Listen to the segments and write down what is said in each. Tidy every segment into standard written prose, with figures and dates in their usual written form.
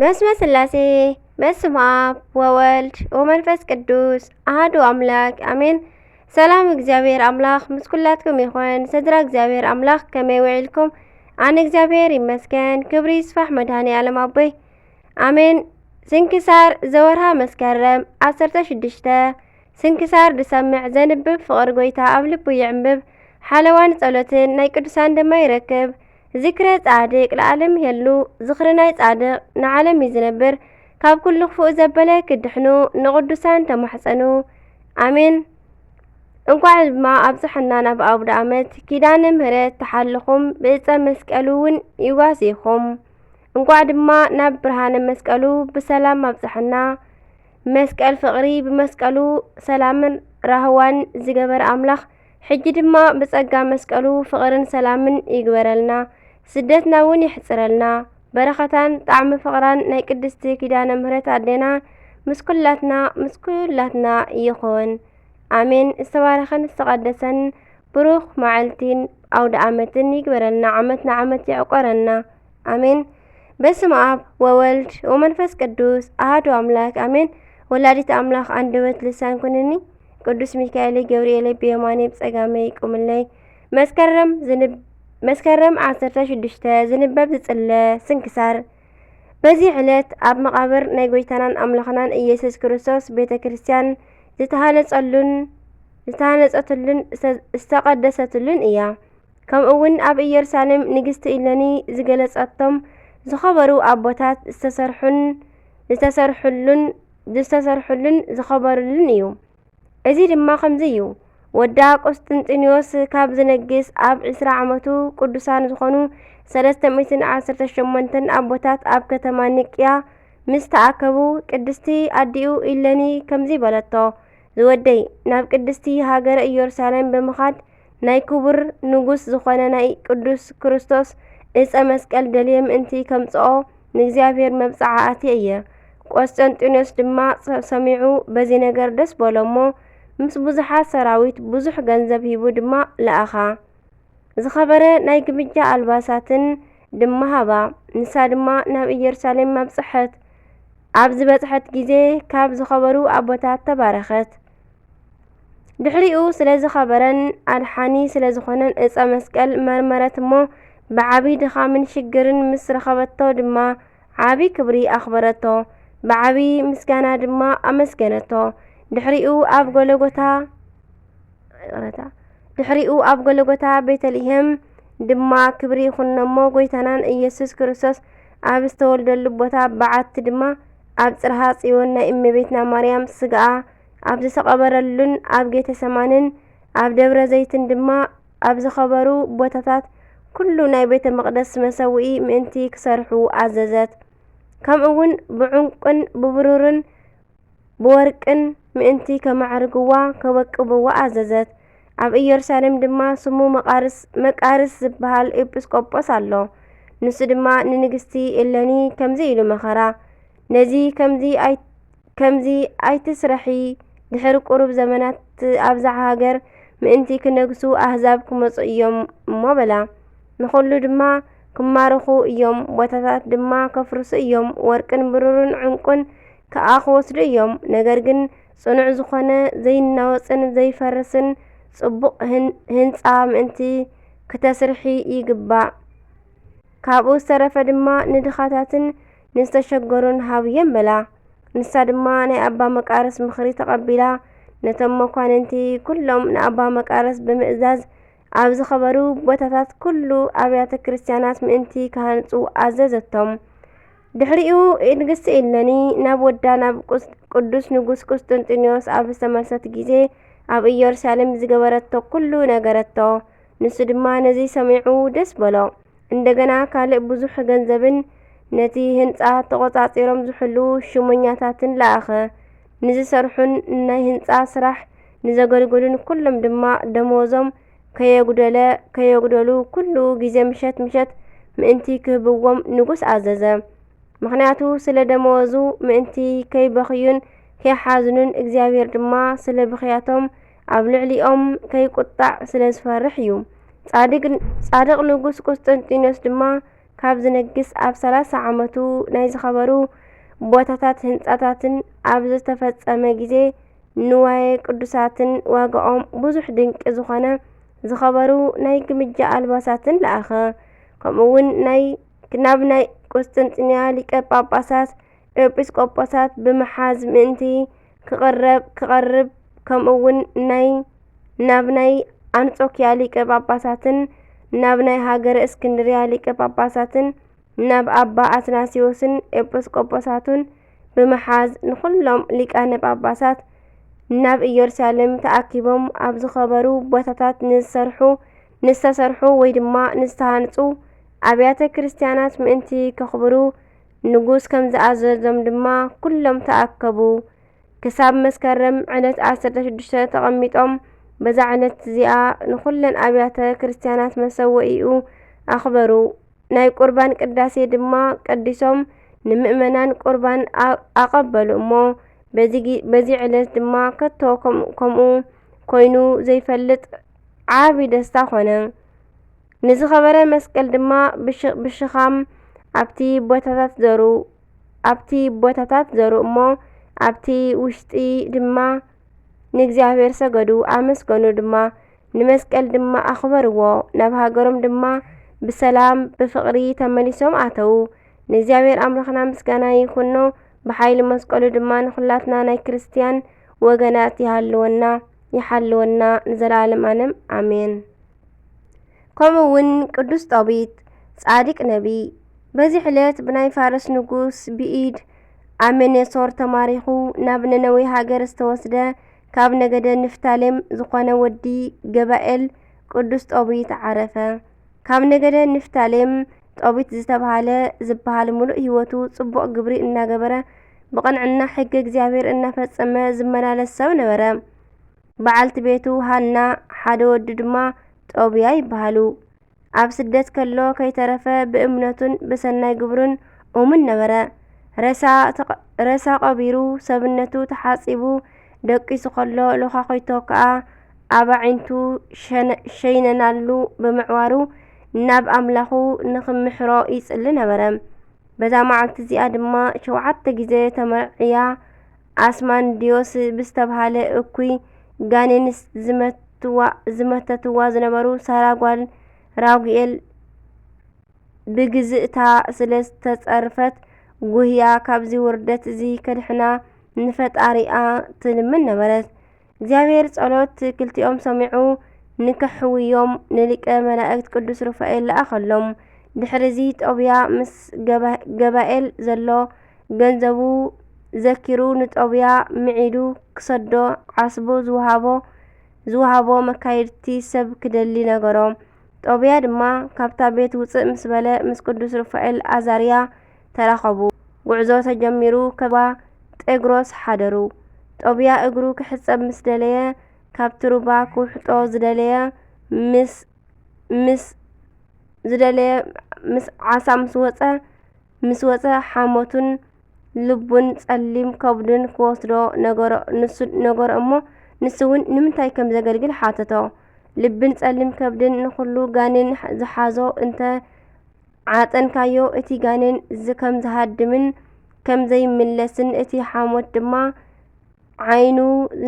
በስመ ስላሴ በስመ አብ ወወልድ ወመንፈስ ቅዱስ አሐዱ አምላክ አሜን። ሰላም እግዚአብሔር አምላክ ምስ ኩላትኩም ይኹን። ስድራ እግዚአብሔር አምላክ ከመይ ውዒልኩም? ኣነ እግዚአብሔር ይመስገን። ክብሪ ይስፋሕ መድኃኔዓለም ኣቦይ አሜን። ስንክሳር ዘወርሃ መስከረም 16 ስንክሳር ድሰምዕ ዘንብብ ፍቕሪ ጎይታ ኣብ ልቡ ይዕንብብ ሓለዋን ጸሎትን ናይ ቅዱሳን ድማ ይረክብ። ዚክረ ጻድቅ ለዓለም ይሄሉ ዝኽሪ ናይ ጻድቕ ንዓለም ይዝነብር። ካብ ኩሉ ክፉእ ዘበለ ክድሕኑ ንቕዱሳን ተማሕፀኑ ኣሜን። እንኳዕ ድማ ኣብፅሐና ናብ ኣውደ ዓመት ኪዳነ ምህረት ተሓልኹም ብዕፀ መስቀሉ እውን ይጓሲኹም። እንኳዕ ድማ ናብ ብርሃነ መስቀሉ ብሰላም ኣብፅሐና። መስቀል ፍቕሪ ብመስቀሉ ሰላምን ራህዋን ዝገበረ ኣምላኽ ሕጂ ድማ ብጸጋ መስቀሉ ፍቕርን ሰላምን ይግበረልና። ስደትና እውን ይሕፅረልና። በረኸታን ጣዕሚ ፍቕራን ናይ ቅድስቲ ኪዳነ ምህረት ኣዴና ምስ ኩላትና ይኹን ኣሜን። ዝተባረኸን ዝተቐደሰን ብሩኽ መዓልቲን ኣውደ ዓመትን ይግበረልና። ዓመት ንዓመት ይዕቆረና ኣሜን። በስመ አብ ወወልድ ወመንፈስ ቅዱስ አሐዱ አምላክ አሜን። ወላዲተ አምላክ አንደበት ልሳን ኩነኒ ቅዱስ ሚካኤል ገብርኤል ብየማኔ ብጸጋመይ ይቁምለይ። መስከረም 16 ዝንበብ ዝጽለ ስንክሳር። በዚህ ዕለት ኣብ መቃብር ናይ ጎይታናን ኣምላኽናን ኢየሱስ ክርስቶስ ቤተ ክርስቲያን ዝተሃነጸትሉን ዝተቐደሰትሉን እያ። ከምኡ እውን ኣብ ኢየሩሳሌም ንግስቲ ኢለኒ ዝገለጸቶም ዝኸበሩ ኣቦታት ዝተሰርሑሉን ዝኸበሩሉን እዩ። እዚ ድማ ከምዚ እዩ። ወዳ ቆስጥንጢኖስ ካብ ዝነግስ ኣብ 20 ዓመቱ ቅዱሳን ዝኾኑ 318 ኣቦታት ኣብ ከተማ ኒቅያ ምስ ተኣከቡ ቅድስቲ ኣዲኡ ኢለኒ ከምዚ በለቶ፣ ዝወደይ ናብ ቅድስቲ ሃገረ ኢየሩሳሌም ብምኻድ ናይ ክቡር ንጉስ ዝኾነ ናይ ቅዱስ ክርስቶስ ዕፀ መስቀል ደልየ ምእንቲ ከምጽኦ ንእግዚአብሔር መብፅዓእቲ እየ። ቆስጠንጢኖስ ድማ ሰሚዑ በዚ ነገር ደስ በሎሞ ምስ ብዙሓት ሰራዊት ብዙሕ ገንዘብ ሂቡ ድማ ለኣኻ። ዝኸበረ ናይ ግምጃ ኣልባሳትን ድማ ሃባ። ንሳ ድማ ናብ ኢየሩሳሌም መብጽሐት። ኣብ ዝበጽሐት ጊዜ ካብ ዝኸበሩ ኣቦታት ተባረኸት። ድሕሪኡ ስለ ዝኸበረን ኣድሓኒ ስለ ዝኾነን ዕፀ መስቀል መርመረት እሞ ብዓብይ ድኻምን ሽግርን ምስ ረኸበቶ ድማ ዓብይ ክብሪ ኣኽበረቶ። ብዓብይ ምስጋና ድማ ኣመስገነቶ። ድሕሪኡ ኣብ ጎለጎታ ቤተልሔም ድማ ክብሪ ይኹነሞ ጎይታናን ኢየሱስ ክርስቶስ ኣብ ዝተወልደሉ ቦታ በዓቲ ድማ ኣብ ጽርሐ ጽዮን ናይ እመቤትና ማርያም ስግኣ ኣብ ዝተቐበረሉን ኣብ ጌተሰማንን ኣብ ደብረ ዘይትን ድማ ኣብ ዝኸበሩ ቦታታት ኩሉ ናይ ቤተ መቕደስ መሰውኢ ምእንቲ ክሰርሑ ኣዘዘት። ከምኡውን ብዕንቁን ብብሩርን ብወርቅን ምእንቲ ከማዕርግዋ ከወቅብዋ ኣዘዘት። ኣብ ኢየሩሳሌም ድማ ስሙ መቃርስ ዝበሃል ኤጲስቆጶስ ኣሎ። ንሱ ድማ ንንግስቲ እለኒ ከምዚ ኢሉ መኸራ፣ ነዚ ከምዚ ኣይትስረሒ፣ ድሕሪ ቁሩብ ዘመናት ኣብዛ ሃገር ምእንቲ ክነግሱ ኣህዛብ ክመፁ እዮም እሞ በላ። ንኹሉ ድማ ክማርኹ እዮም፣ ቦታታት ድማ ከፍርሱ እዮም፣ ወርቅን ብሩርን ዕንቁን ከኣ ክወስዱ እዮም። ነገር ግን ጽኑዕ ዝኾነ ዘይናወፅን ዘይፈርስን ጽቡቕ ህንፃ ምእንቲ ክተስርሒ ይግባእ። ካብኡ ዝተረፈ ድማ ንድኻታትን ንዝተሸገሩን ሃብዮም በላ። ንሳ ድማ ናይ ኣባ መቃርስ ምኽሪ ተቐቢላ ነቶም መኳንንቲ ኩሎም ንኣባ መቃርስ ብምእዛዝ ኣብ ዝኸበሩ ቦታታት ኩሉ ኣብያተ ክርስቲያናት ምእንቲ ክሃንጹ ኣዘዘቶም። ድሕሪኡ ንግስቲ ኢለኒ ናብ ወዳ ናብ ቅዱስ ንጉስ ቆስጠንጢኖስ ኣብ ዝተመልሰት ጊዜ ኣብ ኢየሩሳሌም ዝገበረቶ ኩሉ ነገረቶ። ንሱ ድማ ነዚ ሰሚዑ ደስ በሎ። እንደገና ካልእ ብዙሕ ገንዘብን ነቲ ህንፃ ተቖጻጺሮም ዝሕሉ ሽሞኛታትን ለኣኸ። ንዝሰርሑን ናይ ህንፃ ስራሕ ንዘገልግሉን ኩሎም ድማ ደመወዞም ከየጉደሉ ኩሉ ጊዜ ምሸት ምእንቲ ክህብዎም ንጉስ ኣዘዘ። ምክንያቱ ስለ ደመወዙ ምእንቲ ከይበኽዩን ከይሓዝኑን እግዚአብሔር ድማ ስለ ብኽያቶም ኣብ ልዕሊኦም ከይቁጣዕ ስለ ዝፈርሕ እዩ። ጻድቕ ንጉስ ቆስጠንጢኖስ ድማ ካብ ዝነግስ ኣብ 30 ዓመቱ ናይ ዝኸበሩ ቦታታት ህንጻታትን ኣብ ዝተፈጸመ ግዜ ንዋየ ቅዱሳትን ዋግኦም ብዙሕ ድንቂ ዝኾነ ዝኸበሩ ናይ ግምጃ ኣልባሳትን ለኣኸ። ከምኡውን ናብ ናይ ቆስጠንጢንያ ሊቀ ጳጳሳት ኤጲስቆጶሳት ብምሓዝ ምእንቲ ክቐርብ ከምኡውን ናብ ናይ አንጾኪያ ሊቀ ጳጳሳትን ናብ ናይ ሃገረ እስክንድርያ ሊቀ ጳጳሳትን ናብ ኣባ አትናሲዮስን ኤጲስቆጶሳቱን ብምሓዝ ንኹሎም ሊቃነ ጳጳሳት ናብ ኢየሩሳሌም ተኣኪቦም ኣብ ዝኸበሩ ቦታታት ንዝተሰርሑ ወይ ድማ ንዝተሃንጹ ኣብያተ ክርስቲያናት ምእንቲ ከኽብሩ ንጉስ ከም ዝኣዘዞም ድማ ኩሎም ተኣከቡ። ክሳብ መስከረም ዕለት 16 ተቐሚጦም በዛ ዕለት እዚኣ ንኹለን ኣብያተ ክርስቲያናት መሰውኢኡ ኣኽበሩ። ናይ ቁርባን ቅዳሴ ድማ ቀዲሶም ንምእመናን ቁርባን ኣቐበሉ እሞ በዚ ዕለት ድማ ከቶ ከምኡ ኮይኑ ዘይፈልጥ ዓቢ ደስታ ኾነ። ንዝኸበረ መስቀል ድማ ብሽኻም ኣብቲ ቦታታት ዘሩ እሞ ኣብቲ ውሽጢ ድማ ንእግዚአብሔር ሰገዱ ኣመስገኑ ድማ ንመስቀል ድማ ኣኽበርዎ። ናብ ሃገሮም ድማ ብሰላም ብፍቕሪ ተመሊሶም ኣተዉ። ንእግዚአብሔር ኣምላኽና ምስጋና ይኹኖ። ብሓይሊ መስቀሉ ድማ ንኹላትና ናይ ክርስቲያን ወገናት ይሓልወና ንዘላለም ዓለም ኣሜን። ከምኡውን ቅዱስ ጦቢት ጻዲቅ ነቢይ በዚ ዕለት ብናይ ፋርስ ንጉስ ብኢድ ኣሜኔሶር ተማሪኹ ናብ ነነዌ ሃገር ዝተወስደ ካብ ነገደ ንፍታሌም ዝኾነ ወዲ ገባኤል ቅዱስ ጦቢት ዓረፈ። ካብ ነገደ ንፍታሌም ጦቢት ዝበሃል ሙሉእ ህይወቱ ጽቡቕ ግብሪ እናገበረ ብቕንዕና ሕጊ እግዚአብሔር እናፈጸመ ዝመላለስ ሰብ ነበረ። በዓልቲ ቤቱ ሃና ሓደ ወዲ ድማ ጦብያ ይበሃሉ። ኣብ ስደት ከሎ ከይተረፈ ብእምነቱን ብሰናይ ግብሩን እሙን ነበረ። ረሳ ቀቢሩ ሰብነቱ ተሓጺቡ ደቂሱ ከሎ ለኻኺቶ ከኣ ኣባዒንቱ ሸይነናሉ ብምዕዋሩ ናብ ኣምላኹ ንኽምሕሮ ይጽሊ ነበረ። በዛ መዓልቲ እዚኣ ድማ 7 ግዜ ተመርዕያ ኣስማንዲዮስ ብዝተባሃለ እኩይ ጋኔንስ ዝመተትዋ ዝነበሩ ሳራ ጓል ራጉኤል ብግዝእታ ስለ ዝተጸርፈት ጉህያ ካብዚ ውርደት እዚ ከድሕና ንፈጣሪኣ ትልምን ነበረት። እግዚአብሔር ጸሎት ክልቲኦም ሰሚዑ ንከሕውዮም ንሊቀ መላእክት ቅዱስ ሩፋኤል ለኣኸሎም። ድሕሪዚ ጦብያ ምስ ገባኤል ዘሎ ገንዘቡ ዘኪሩ ንጦብያ ምዒዱ ክሰዶ ዓስቦ ዝውሃቦ መካይድቲ ሰብ ክደሊ ነገሮ። ጦብያ ድማ ካብታ ቤት ውፅእ ምስ በለ ምስ ቅዱስ ሩፋኤል ኣዛርያ ተራኸቡ። ጉዕዞ ተጀሚሩ ከባ ጤግሮስ ሓደሩ። ጦብያ እግሩ ክሕጸብ ምስ ደለየ ካብቲ ሩባ ክውሕጦ ዝደለየ ምስ ዓሳ ምስ ወፀ ሓሞቱን ልቡን ጸሊም ከብዱን ክወስዶ ነገሮ እሞ ንስውን ንምንታይ ከም ዘገልግል ሓተቶ። ልብን ጸሊም ከብድን ንኹሉ ጋኔን ዝሓዞ እንተ ዓጠንካዮ እቲ ጋኔን ከም ዝሃድምን ከም ዘይምለስን እቲ ሓሞት ድማ ዓይኑ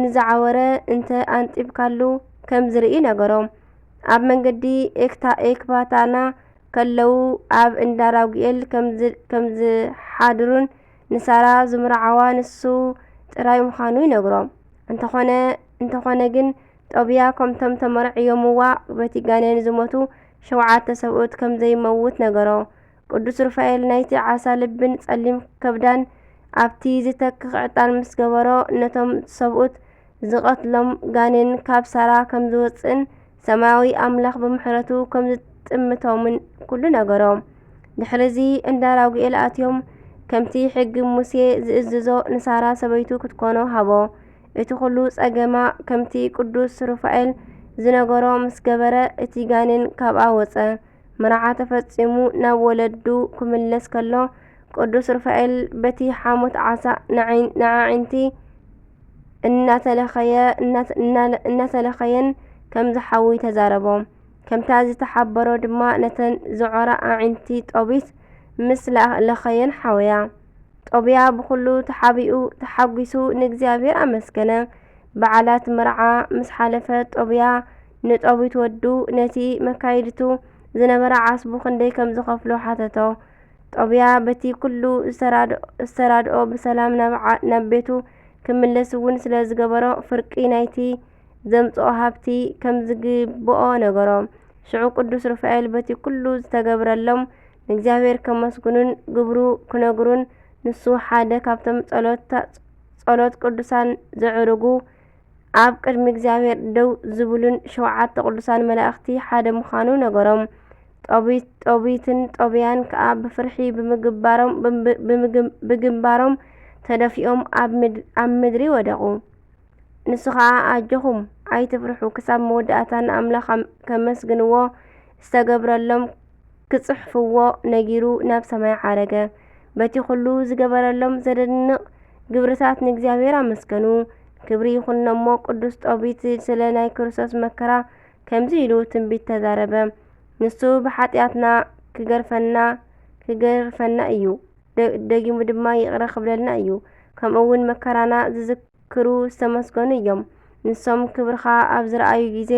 ንዝዓወረ እንተ ኣንጢብካሉ ከም ዝርኢ ነገሮም። ኣብ መንገዲ ኤክባታና ከለዉ ኣብ እንዳ ራጉኤል ከም ዝሓድሩን ንሳራ ዝምርዓዋ ንሱ ጥራይ ምዃኑ ይነግሮም። እንተኾነ ግን ጦብያ ከምቶም ተመርዕዮምዋ በቲ ጋኔን ዝሞቱ 7 ሰብኡት ከም ዘይመውት ነገሮ። ቅዱስ ሩፋኤል ናይቲ ዓሳ ልብን ጸሊም ከብዳን ኣብቲ ዝተክኽ ዕጣን ምስ ገበሮ ነቶም ሰብኡት ዝቐትሎም ጋኔን ካብ ሳራ ከም ዝወፅእን ሰማያዊ ኣምላኽ ብምሕረቱ ከም ዝጥምቶምን ኩሉ ነገሮም። ድሕሪዚ እንዳ ራጉኤል ኣትዮም ከምቲ ሕጊ ሙሴ ዝእዝዞ ንሳራ ሰበይቱ ክትኮኖ ሃቦ። እቲ ኩሉ ጸገማ ከምቲ ቅዱስ ሩፋኤል ዝነገሮ ምስ ገበረ እቲ ጋኔን ካብኣ ወፀ። መርዓ ተፈጺሙ ናብ ወለዱ ክምለስ ከሎ ቅዱስ ሩፋኤል በቲ ሓሞት ዓሳ ንዓዒንቲ እናተለኸየን ከም ዝሓዊ ተዛረቦም። ከምታ ዝተሓበሮ ድማ ነተን ዝዖራ ኣዒንቲ ጦቢት ምስ ለኸየን ሓወያ። ጦብያ ብኩሉ ተሓጒሱ ንእግዚአብሔር ኣመስገነ። በዓላት መርዓ ምስ ሓለፈ ጦብያ ንጦቢት ወዱ ነቲ መካይድቱ ዝነበረ ዓስቡ ክንደይ ከም ዝኸፍሎ ሓተቶ። ጦብያ በቲ ኩሉ ዝተራድኦ ብሰላም ናብ ቤቱ ክምለስ እውን ስለ ዝገበሮ ፍርቂ ናይቲ ዘምጽኦ ሃብቲ ከም ዝግብኦ ነገሮ። ሽዑ ቅዱስ ሩፋኤል በቲ ኩሉ ዝተገብረሎም ንእግዚአብሔር ከመስግኑን ግብሩ ክነግሩን ንሱ ሓደ ካብቶም ጸሎት ቅዱሳን ዘዕርጉ ኣብ ቅድሚ እግዚአብሔር ደው ዝብሉን 7 ቅዱሳን መላእኽቲ ሓደ ምዃኑ ነገሮም። ጦቢትን ጦብያን ከዓ ብፍርሒ ብግንባሮም ተደፊኦም ኣብ ምድሪ ወደቁ። ንሱ ከዓ ኣጀኹም ኣይትፍርሑ ክሳብ መወዳእታ ንኣምላኽ ከመስግንዎ ዝተገብረሎም ክጽሕፍዎ ነጊሩ ናብ ሰማይ ዓረገ። በቲ ኩሉ ዝገበረሎም ዘደንቕ ግብርታት ንእግዚአብሔር ኣመስገኑ። ክብሪ ይኹን እሞ ቅዱስ ጦቢት ስለ ናይ ክርስቶስ መከራ ከምዚ ኢሉ ትንቢት ተዛረበ። ንሱ ብኃጢአትና ክገርፈና እዩ፣ ደጊሙ ድማ ይቕረ ክብለልና እዩ። ከምኡውን መከራና ዝዝክሩ ዝተመስገኑ እዮም። ንሶም ክብርኻ ኣብ ዝረአዩ ጊዜ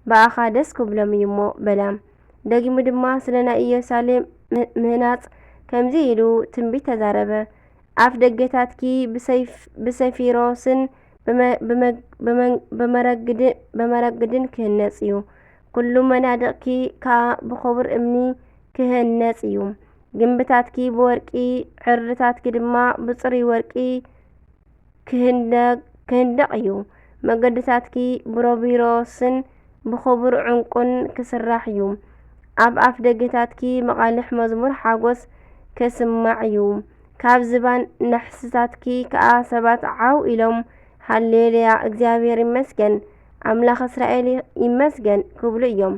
በኣኻ ደስ ክብሎም እዩ እሞ በላ። ደጊሙ ድማ ስለ ናይ ኢየሩሳሌም ምህናጽ ከምዚ ኢሉ ትንቢት ተዛረበ። ኣፍ ደገታትኪ ብሰፊሮስን በመረግድን ክህነጽ እዩ። ኩሉ መናድቕኪ ከዓ ብኽቡር እምኒ ክህነጽ እዩ። ግንብታትኪ ብወርቂ ዕርድታትኪ ድማ ብጽሩይ ወርቂ ክህንደቕ እዩ። መገድታትኪ ብሮቢሮስን ብኽቡር ዕንቁን ክስራሕ እዩ። ኣብ ኣፍ ደገታትኪ መቓልሕ መዝሙር ሓጐስ ከስማዕ እዩ። ካብ ዝባን ናሕስታትኪ ከዓ ሰባት ዓው ኢሎም ሃሌሉያ እግዚአብሔር ይመስገን፣ ኣምላኽ እስራኤል ይመስገን ክብሉ እዮም።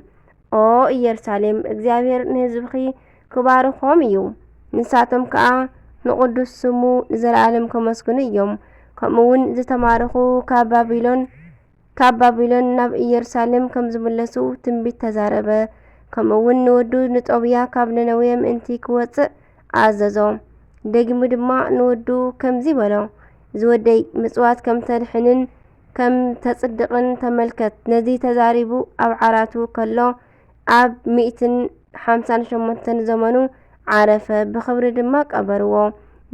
ኦ ኢየሩሳሌም እግዚአብሔር ንህዝብኺ ክባርኾም እዩ። ንሳቶም ከዓ ንቅዱስ ስሙ ንዘለዓለም ከመስግኑ እዮም። ከምኡውን ዝተማረኹ ካብ ባቢሎን ናብ ኢየሩሳሌም ከም ዝምለሱ ትንቢት ተዛረበ። ከምኡውን ንወዱ ንጦብያ ካብ ነነዌ ምእንቲ ክወፅእ ኣዘዞ። ደጊሙ ድማ ንወዱ ከምዚ በሎ፣ ዝወደይ ምጽዋት ከም ተድሕንን ከም ተጽድቕን ተመልከት። ነዚ ተዛሪቡ ኣብ ዓራቱ ከሎ ኣብ 158 ዘመኑ ዓረፈ፣ ብኽብሪ ድማ ቀበርዎ።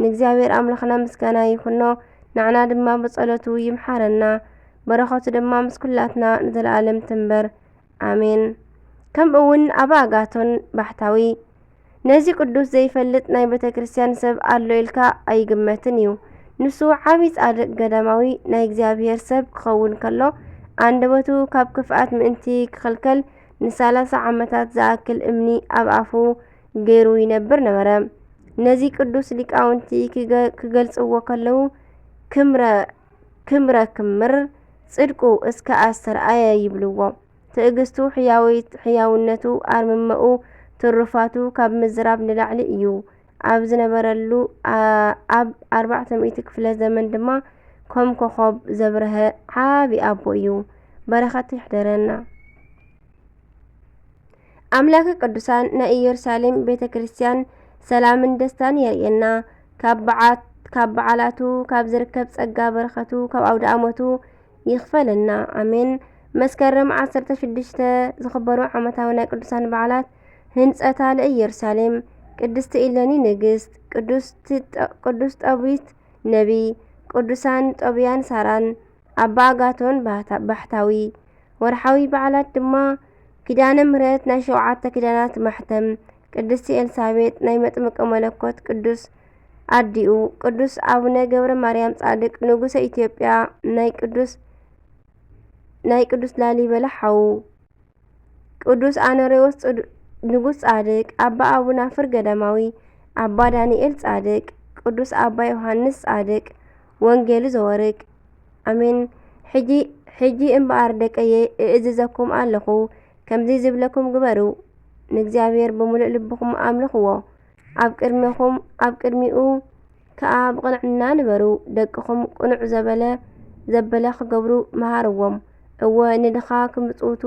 ንእግዚአብሔር ኣምላኽና ምስጋና ይኹኖ፣ ንዕና ድማ በጸሎቱ ይምሓረና፣ በረኸቱ ድማ ምስ ኩላትና ንዘለዓለም ትንበር ኣሜን። ከምኡውን ኣባ ኣጋቶን ባሕታዊ ነዚ ቅዱስ ዘይፈልጥ ናይ ቤተ ክርስቲያን ሰብ ኣሎ ኢልካ ኣይግመትን እዩ። ንሱ ዓብይ ጻድቕ ገዳማዊ ናይ እግዚአብሔር ሰብ ክኸውን ከሎ አንደበቱ ካብ ክፍኣት ምእንቲ ክኽልከል ን30 ዓመታት ዝኣክል እምኒ ኣብ ኣፉ ገይሩ ይነብር ነበረ። ነዚ ቅዱስ ሊቃውንቲ ክገልጽዎ ከለዉ ክምረ ክምር ጽድቁ እስከ ኣስተርአየ ይብልዎ። ትዕግስቱ፣ ሕያውነቱ፣ ኣርምመኡ፣ ትሩፋቱ ካብ ምዝራብ ንላዕሊ እዩ። ኣብ ዝነበረሉ ኣብ 400 ክፍለ ዘመን ድማ ከም ኮኸብ ዘብርሀ ዓብይ ኣቦ እዩ። በረኸቱ ይሕደረና። ኣምላኽ ቅዱሳን ናይ ኢየሩሳሌም ቤተ ክርስቲያን ሰላምን ደስታን የርእየና። ካብ በዓላቱ ካብ ዝርከብ ጸጋ በረኸቱ ካብ ኣውደ ዓመቱ ይኽፈለና ኣሜን። መስከረም 16 ዝኽበሩ ዓመታዊ ናይ ቅዱሳን በዓላት ህንጸታ ለኢየሩሳሌም፣ ቅድስቲ ኢለኒ ንግሥት፣ ቅዱስ ጦቢት ነቢይ፣ ቅዱሳን ጦብያን ሳራን፣ ኣባ ኣጋቶን ባሕታዊ። ወርሓዊ በዓላት ድማ ኪዳነ ምሕረት ናይ 7 ኪዳናት ማሕተም፣ ቅድስቲ ኤልሳቤጥ ናይ መጥምቀ መለኮት ቅዱስ ኣዲኡ፣ ቅዱስ ኣቡነ ገብረ ማርያም ጻድቅ ንጉሰ ኢትዮጵያ፣ ናይ ቅዱስ ላሊበላ ሓዉ፣ ቅዱስ አኖሬዎስ ንጉስ ጻድቅ፣ ኣባ አቡናፍር ገዳማዊ፣ ኣባ ዳንኤል ጻድቅ፣ ቅዱስ ኣባ ዮሐንስ ጻድቅ፣ ወንጌሉ ዘወርቅ ኣሜን። ሕጂ እምበኣር ደቀየ እእዝዘኩም ኣለኹ፣ ከምዚ ዝብለኩም ግበሩ። ንእግዚአብሔር ብምሉእ ልብኹም ኣምልኽዎ፣ ኣብ ቅድሚኡ ከዓ ብቕንዕና ንበሩ። ደቅኹም ቁኑዕ ዘበለ ክገብሩ መሃርዎም። እወ ንድኻ ክምጽውቱ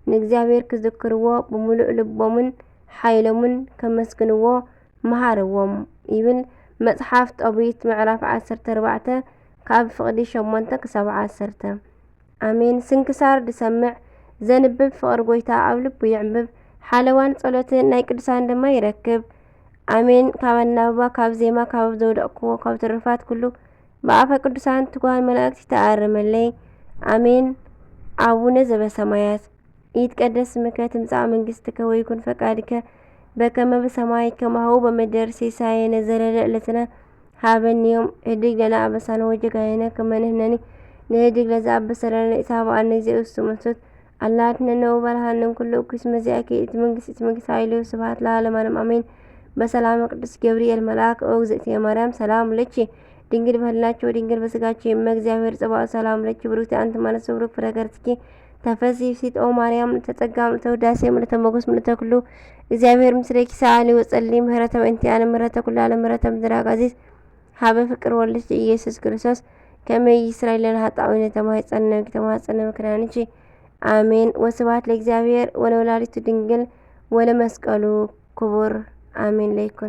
ንእግዚአብሔር ክዝክርዎ ብሙሉእ ልቦምን ሓይሎምን ከመስግንዎ መሃርዎም ይብል መጽሓፍ ጦቢት ምዕራፍ 14 ካብ ፍቕዲ 8 ክሳብ 10 ኣሜን። ስንክሳር ድሰምዕ ዘንብብ ፍቕሪ ጎይታ ኣብ ልቡ ይዕምብብ ሓለዋን ጸሎትን ናይ ቅዱሳን ድማ ይረክብ ኣሜን። ካብ ኣናብባ ካብ ዜማ ካብ ዘውደቕክዎ ካብ ትርፋት ኩሉ ብኣፈ ቅዱሳን ትጓን መላእክቲ ተኣርመለይ ኣሜን። አቡነ ዘበሰማያት ይትቀደስ ስምከ ትምጻእ መንግሥትከ ወይኩን ፈቃድከ በከመ በሰማይ ከማሁ በምድር ሲሳየነ ዘለለ ዕለትነ ሀበነ ዮም ህድግ ለነ አበሳነ ወጌጋየነ ከመ ንሕነኒ ንህድግ ለዘአበሰለነ ኢታብአነ እግዚእ ውስጥ መስሎት አላትነነ ወባልሃነን ኩሉ እኩስ መዚአከ እቲ መንግስት ኃይሉ ስብሐት ለዓለመ ዓለም አሜን። በሰላም ቅዱስ ገብርኤል መልአክ ኦ እግዝእትየ ማርያም ሰላም ለኪ ድንግል በህላችሁ ድንግል በስጋችሁ እመ እግዚአብሔር ጽባኦት ሰላም ለኪ ብሩክቲ አንቲ እምአንስት ወብሩክ ፍሬ ከርሥኪ ተፈሥሒ ፍሥሕት ኦ ማርያም ተጸጋ ምልዕተ ውዳሴ ምልዕተ ሞገስ ምልዕተ ኩሉ እግዚአብሔር ምስሌኪ ሰአሊ ወጸሊ ምህረተ በእንቲአነ ምህረተ ኩሉ ዓለም ምህረተ ምድር አጋዚዝ ሀበ ፍቅር ወልድኪ ኢየሱስ ክርስቶስ ከመ ይስረይ ለነ ኃጣውኢነ ተማኅፀነ መክራንቺ አሜን። ወስብሐት ለእግዚአብሔር ወለወላዲቱ ድንግል ወለመስቀሉ ክቡር አሜን። ለይኩን